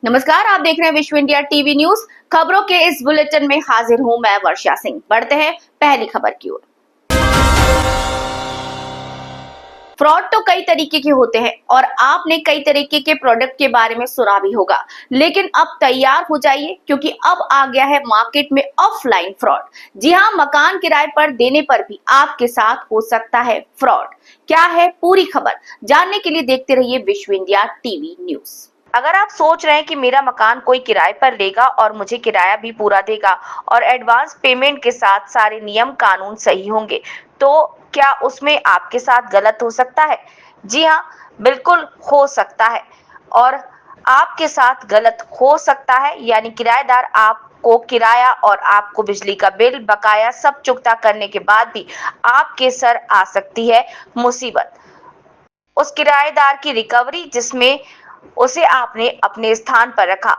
नमस्कार, आप देख रहे हैं विश्व इंडिया टीवी न्यूज। खबरों के इस बुलेटिन में हाजिर हूं मैं वर्षा सिंह। बढ़ते हैं पहली खबर की ओर। फ्रॉड तो कई तरीके के होते हैं और आपने कई तरीके के प्रोडक्ट के बारे में सुना भी होगा, लेकिन अब तैयार हो जाइए क्योंकि अब आ गया है मार्केट में ऑफलाइन फ्रॉड। जी हां, मकान किराए पर देने पर भी आपके साथ हो सकता है फ्रॉड। क्या है पूरी खबर जानने के लिए देखते रहिए विश्व इंडिया टीवी न्यूज। अगर आप सोच रहे हैं कि मेरा मकान कोई किराए पर लेगा और मुझे किराया भी पूरा देगा और एडवांस पेमेंट के साथ सारे नियम कानून सही होंगे, तो क्या उसमें आपके साथ गलत हो सकता है? जी हाँ, बिल्कुल हो सकता है और आपके साथ गलत हो सकता है। यानी किराएदार आपको किराया और आपको बिजली का बिल बकाया सब चुकता करने के बाद भी आपके सर आ सकती है मुसीबत। उस किराएदार की रिकवरी जिसमें उसे आपने अपने स्थान पर रखा,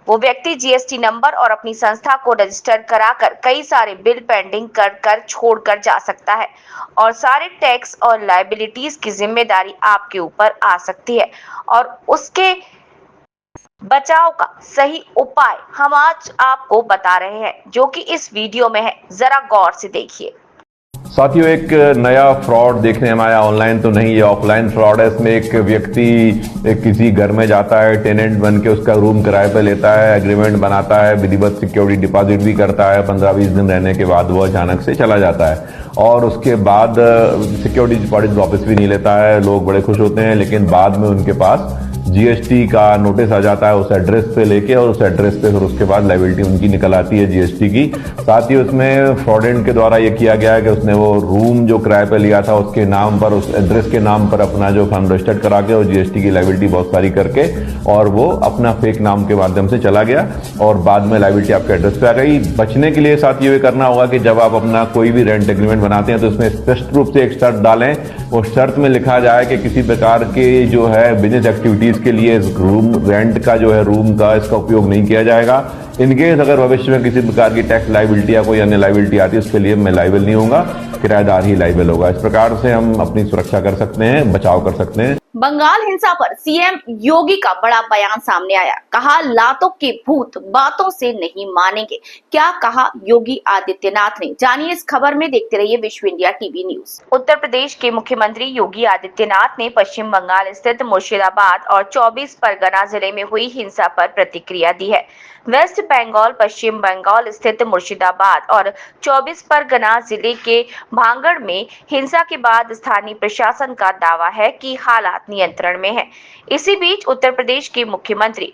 वो व्यक्ति जीएसटी नंबर और अपनी संस्था को रजिस्टर कराकर कई सारे बिल पेंडिंग कर छोड़कर जा सकता है और सारे टैक्स और लायबिलिटीज की जिम्मेदारी आपके ऊपर आ सकती है। और उसके बचाव का सही उपाय हम आज आपको बता रहे हैं, जो कि इस वीडियो में है। जरा गौर से देखिए। साथियों, एक नया फ्रॉड देखने में आया। ऑनलाइन तो नहीं, ये ऑफलाइन फ्रॉड है। इसमें एक व्यक्ति किसी घर में जाता है, टेनेंट बन के उसका रूम किराए पे लेता है, एग्रीमेंट बनाता है, विधिवत सिक्योरिटी डिपॉजिट भी करता है। 15-20 दिन रहने के बाद वो अचानक से चला जाता है और उसके बाद सिक्योरिटी डिपॉजिट वापस भी नहीं लेता है। लोग बड़े खुश होते हैं, लेकिन बाद में उनके पास जीएसटी का नोटिस आ जाता है उस एड्रेस पे लेके, और उस एड्रेस पे फिर उसके बाद लायबिलिटी उनकी निकल आती है जीएसटी की। साथ ही उसमें फ्रॉडेंट के द्वारा ये किया गया है कि उसने वो रूम जो किराए पे लिया था उसके नाम पर, उस एड्रेस के नाम पर अपना जो फर्म रजिस्टर्ड करा के और जीएसटी की लायबिलिटी बहुत सारी करके और वो अपना फेक नाम के माध्यम से चला गया और बाद में लायबिलिटी आपके एड्रेस पे आ गई। बचने के लिए साथ ये करना होगा कि जब आप अपना कोई भी रेंट एग्रीमेंट बनाते हैं तो इसमें स्पष्ट रूप से एक शर्त डालें। वो शर्त में लिखा जाए कि किसी प्रकार के जो है बिजनेस एक्टिविटीज के लिए रूम रेंट का जो है रूम का इसका उपयोग नहीं किया जाएगा। इनकेस अगर भविष्य में किसी प्रकार की टैक्स लायबिलिटी या कोई अन्य लायबिलिटी आती है, उसके लिए मैं लायबल नहीं होगा, किराएदार ही लायबल होगा। इस प्रकार से हम अपनी सुरक्षा कर सकते हैं, बचाव कर सकते हैं। बंगाल हिंसा पर सीएम योगी का बड़ा बयान सामने आया। कहा, लातों के भूत बातों से नहीं मानेंगे। क्या कहा योगी आदित्यनाथ ने, जानिए इस खबर में। देखते रहिए विश्व India TV news. Uttar Pradesh के मुख्यमंत्री योगी आदित्यनाथ ने पश्चिम बंगाल स्थित मुर्शिदाबाद और 24 परगना जिले में हुई हिंसा पर प्रतिक्रिया दी है। वेस्ट बंगाल, पश्चिम बंगाल स्थित मुर्शिदाबाद और 24 परगना जिले के भांगड़ में हिंसा के बाद स्थानीय प्रशासन का दावा है कि हालात नियंत्रण में है। इसी बीच उत्तर प्रदेश के मुख्यमंत्री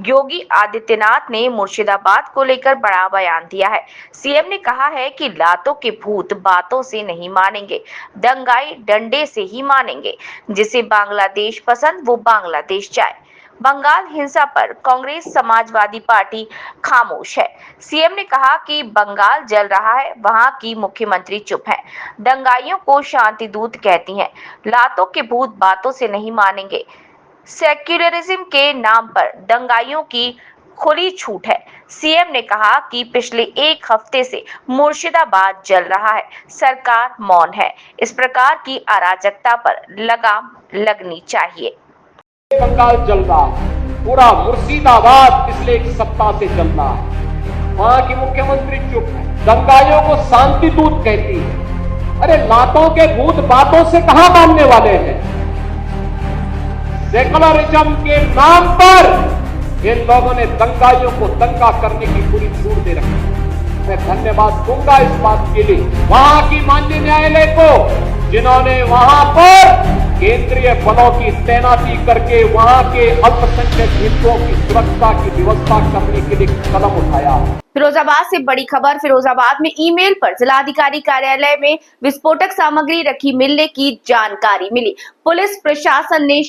योगी आदित्यनाथ ने मुर्शिदाबाद को लेकर बड़ा बयान दिया है। सीएम ने कहा है कि लातों के भूत बातों से नहीं मानेंगे, दंगाई डंडे से ही मानेंगे। जिसे बांग्लादेश पसंद वो बांग्लादेश जाए। बंगाल हिंसा पर कांग्रेस समाजवादी पार्टी खामोश है। सीएम ने कहा कि बंगाल जल रहा है, वहां की मुख्यमंत्री चुप है। दंगाइयों को शांति दूत कहती हैं। लातों के भूत बातों से नहीं मानेंगे। सेक्युलरिज्म के नाम पर दंगाइयों की खुली छूट है। सीएम ने कहा कि पिछले एक हफ्ते से मुर्शिदाबाद जल रहा है, सरकार मौन है। इस प्रकार की अराजकता पर लगाम लगनी चाहिए। बंगाल जल रहा है, पूरा मुर्शिदाबाद पिछले एक सप्ताह से जल रहा है। वहां की मुख्यमंत्री चुप है, दंगाइयों को शांति दूत कहती है। अरे लातों के भूत बातों से कहां मानने वाले हैं? सेकुलरिज्म के नाम पर इन लोगों ने दंगाइयों को दंगा करने की पूरी छूट दे रखी है। मैं धन्यवाद दूंगा इस बात के लिए वहां की माननीय न्यायालय को, जिन्होंने वहां पर केंद्रीय बलों की तैनाती करके वहां के अल्पसंख्यक हिंदुओं की सुरक्षा की व्यवस्था करने के लिए कदम उठाया। फिरोजाबाद से बड़ी खबर। फिरोजाबाद में ईमेल पर जिलाधिकारी कार्यालय में विस्फोटक सामग्री रखी मिलने की जानकारी मिली। पुलिस प्रशासन ने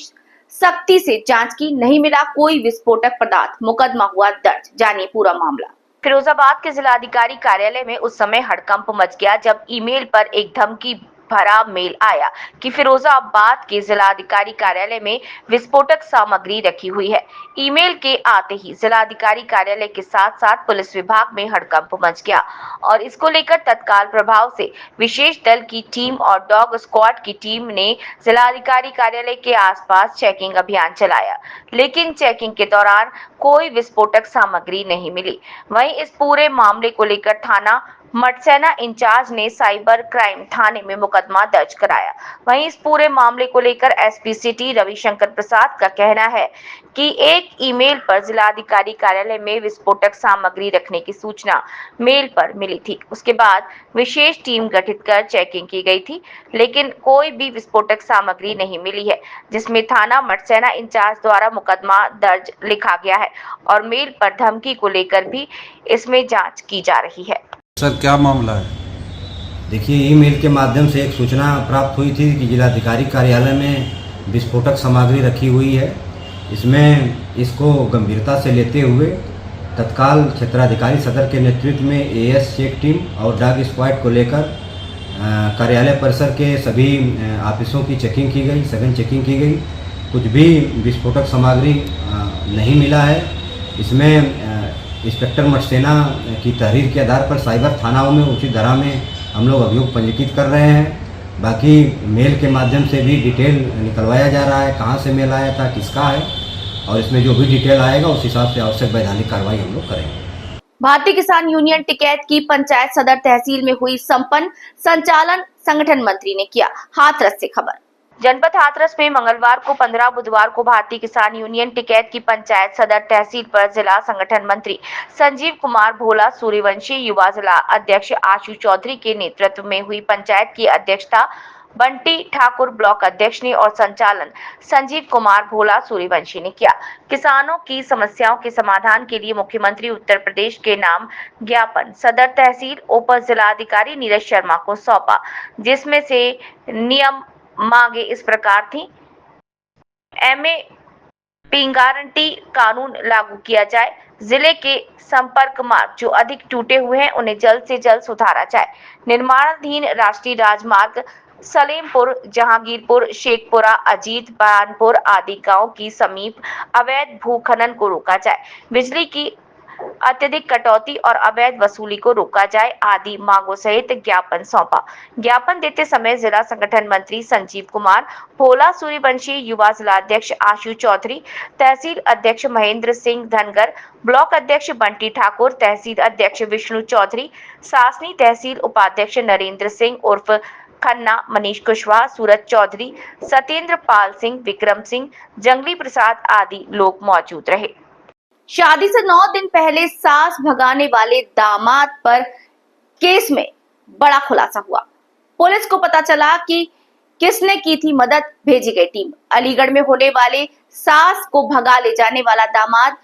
सख्ती से जांच की, नहीं मिला कोई विस्फोटक पदार्थ। मुकदमा हुआ दर्ज। जानिए पूरा मामला। फिरोजाबाद के जिलाधिकारी कार्यालय में उस समय हड़कंप मच गया जब ईमेल पर एक धमकी भरा मेल आया कि फिरोजाबाद के जिलाधिकारी कार्यालय में विस्फोटक सामग्री रखी हुई है। ईमेल के आते ही जिलाधिकारी कार्यालय के साथ साथ पुलिस विभाग में हड़कंप मच गया और इसको लेकर तत्काल प्रभाव से विशेष दल की टीम और डॉग स्क्वाड की टीम ने जिलाधिकारी कार्यालय के आसपास चेकिंग अभियान चलाया, लेकिन चेकिंग के दौरान कोई विस्फोटक सामग्री नहीं मिली। वहीं इस पूरे मामले को लेकर थाना मटसेना इंचार्ज ने साइबर क्राइम थाने में मुकदमा दर्ज कराया। वहीं इस पूरे मामले को लेकर एसपी सिटी रविशंकर प्रसाद का कहना है कि एक ईमेल पर जिलाधिकारी कार्यालय में विस्फोटक सामग्री रखने की सूचना मेल पर मिली थी। उसके बाद विशेष टीम गठित कर चेकिंग की गई थी, लेकिन कोई भी विस्फोटक सामग्री नहीं मिली है, जिसमें थाना मटसेना इंचार्ज द्वारा मुकदमा दर्ज लिखा गया है और मेल पर धमकी को लेकर भी इसमें जांच की जा रही है। सर क्या मामला है? देखिए, ईमेल के माध्यम से एक सूचना प्राप्त हुई थी कि जिलाधिकारी कार्यालय में विस्फोटक सामग्री रखी हुई है। इसमें इसको गंभीरता से लेते हुए तत्काल क्षेत्राधिकारी सदर के नेतृत्व में एएस चेक टीम और डॉग स्क्वाड को लेकर कार्यालय परिसर के सभी ऑफिसों की चेकिंग की गई, सघन चेकिंग की गई। कुछ भी विस्फोटक सामग्री नहीं मिला है। इसमें इंस्पेक्टर मटसेना की तहरीर के आधार पर साइबर थानाओं में उचित धारा में हम लोग अभियोग पंजीकृत कर रहे हैं। बाकी मेल के माध्यम से भी डिटेल निकलवाया जा रहा है, कहां से मेल आया था, किसका है, और इसमें जो भी डिटेल आएगा उस हिसाब से आवश्यक वैधानिक कार्रवाई हम लोग करेंगे। भारतीय किसान यूनियन टिकैत की पंचायत सदर तहसील में हुई संपन्न संचालन संगठन मंत्री ने किया हाथरस से खबर। जनपद हाथरस में मंगलवार को 15 बुधवार को भारतीय किसान यूनियन टिकैत की पंचायत सदर तहसील पर जिला संगठन मंत्री संजीव कुमार भोला सूर्यवंशी, युवा जिला अध्यक्ष आशु चौधरी के नेतृत्व में हुई पंचायत की अध्यक्षता बंटी ठाकुर ब्लॉक अध्यक्ष ने और संचालन संजीव कुमार भोला सूर्यवंशी ने किया। किसानों की समस्याओं के समाधान के लिए मुख्यमंत्री उत्तर प्रदेश के नाम ज्ञापन सदर तहसील उप जिलाधिकारी नीरज शर्मा को सौंपा, जिसमें से नियम मांगे इस प्रकार थी। एमएपी गारंटी कानून लागू किया जाए, जिले के संपर्क मार्ग जो अधिक टूटे हुए हैं उन्हें जल्द से जल्द सुधारा जाए, निर्माणाधीन राष्ट्रीय राजमार्ग सलेमपुर, जहांगीरपुर, शेखपुरा, अजीत, बयानपुर आदि गांव की समीप अवैध भू खनन को रोका जाए, बिजली की अत्यधिक कटौती और अवैध वसूली को रोका जाए आदि मांगों सहित ज्ञापन सौंपा। ज्ञापन देते समय जिला संगठन मंत्री संजीव कुमार भोला सूर्यवंशी, युवा जिला अध्यक्ष आशु चौधरी, तहसील अध्यक्ष महेंद्र सिंह धनगर, ब्लॉक अध्यक्ष बंटी ठाकुर, तहसील अध्यक्ष विष्णु चौधरी, सासनी तहसील उपाध्यक्ष नरेंद्र सिंह उर्फ खन्ना, मनीष कुशवाहा, सूरज चौधरी, सत्येंद्र पाल सिंह, विक्रम सिंह, जंगली प्रसाद आदि लोग मौजूद रहे। शादी से 9 दिन पहले सास भगाने वाले दामाद पर केस में बड़ा खुलासा हुआ। पुलिस को पता चला कि किसने की थी मदद, भेजी गई टीम। अलीगढ़ में होने वाले सास को भगा ले जाने वाला दामाद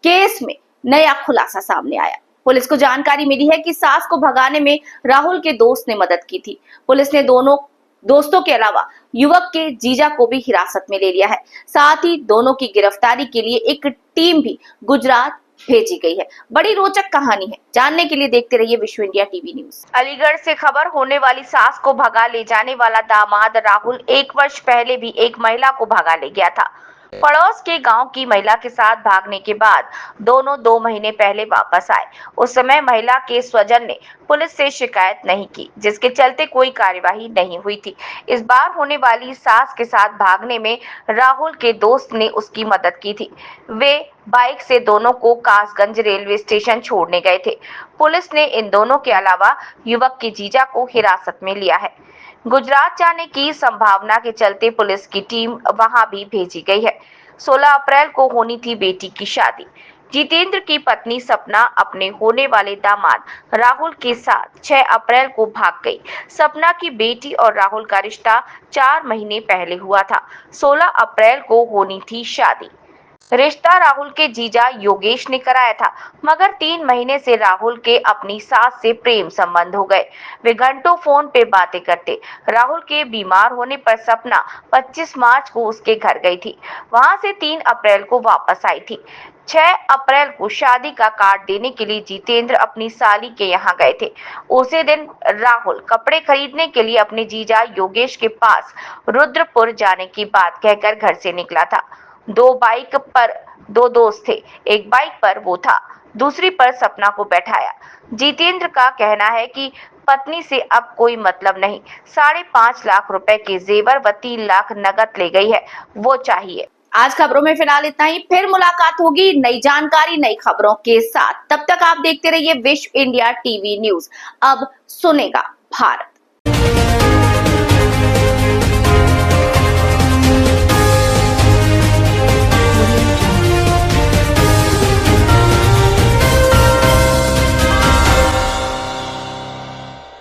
केस में नया खुलासा सामने आया। पुलिस को जानकारी मिली है कि सास को भगाने में राहुल के दोस्त ने मदद की थी। पुलिस ने दोनों दोस्तों के अलावा युवक के जीजा को भी हिरासत में ले लिया है। साथ ही दोनों की गिरफ्तारी के लिए एक टीम भी गुजरात भेजी गई है। बड़ी रोचक कहानी है, जानने के लिए देखते रहिए विश्व इंडिया टीवी न्यूज। अलीगढ़ से खबर, होने वाली सास को भगा ले जाने वाला दामाद राहुल 1 वर्ष पहले भी एक महिला को भगा ले गया था। पड़ोस के गांव की महिला के साथ भागने के बाद दोनों 2 महीने पहले वापस आए। उस समय महिला के स्वजन ने पुलिस से शिकायत नहीं की, जिसके चलते कोई कार्यवाही नहीं हुई थी। इस बार होने वाली सास के साथ भागने में राहुल के दोस्त ने उसकी मदद की थी। वे बाइक से दोनों को कासगंज रेलवे स्टेशन छोड़ने गए थे। पुलिस ने इन दोनों के अलावा युवक के जीजा को हिरासत में लिया है। गुजरात जाने की संभावना के चलते पुलिस की टीम वहां भी भेजी गई है। 16 अप्रैल को होनी थी बेटी की शादी। जितेंद्र की पत्नी सपना अपने होने वाले दामाद राहुल के साथ 6 अप्रैल को भाग गई। सपना की बेटी और राहुल का रिश्ता 4 महीने पहले हुआ था। 16 अप्रैल को होनी थी शादी। रिश्ता राहुल के जीजा योगेश ने कराया था, मगर 3 महीने से राहुल के अपनी सास से प्रेम संबंध हो गए। वे घंटों फोन पे बातें करते। राहुल के बीमार होने पर सपना 25 मार्च को उसके घर गई थी। वहां से 3 अप्रैल को वापस आई थी। 6 अप्रैल को शादी का कार्ड देने के लिए जितेंद्र अपनी साली के यहाँ गए थे। उसी दिन राहुल कपड़े खरीदने के लिए अपने जीजा योगेश के पास रुद्रपुर जाने की बात कहकर घर से निकला था। 2 बाइक पर 2 दोस्त थे, एक बाइक पर वो था, दूसरी पर सपना को बैठाया। जितेंद्र का कहना है कि पत्नी से अब कोई मतलब नहीं, 5.5 लाख रुपए के जेवर व 3 लाख नकद ले गई है, वो चाहिए। आज खबरों में फिलहाल इतना ही। फिर मुलाकात होगी नई जानकारी नई खबरों के साथ। तब तक आप देखते रहिए विश्व इंडिया टीवी न्यूज। अब सुनेगा भारत।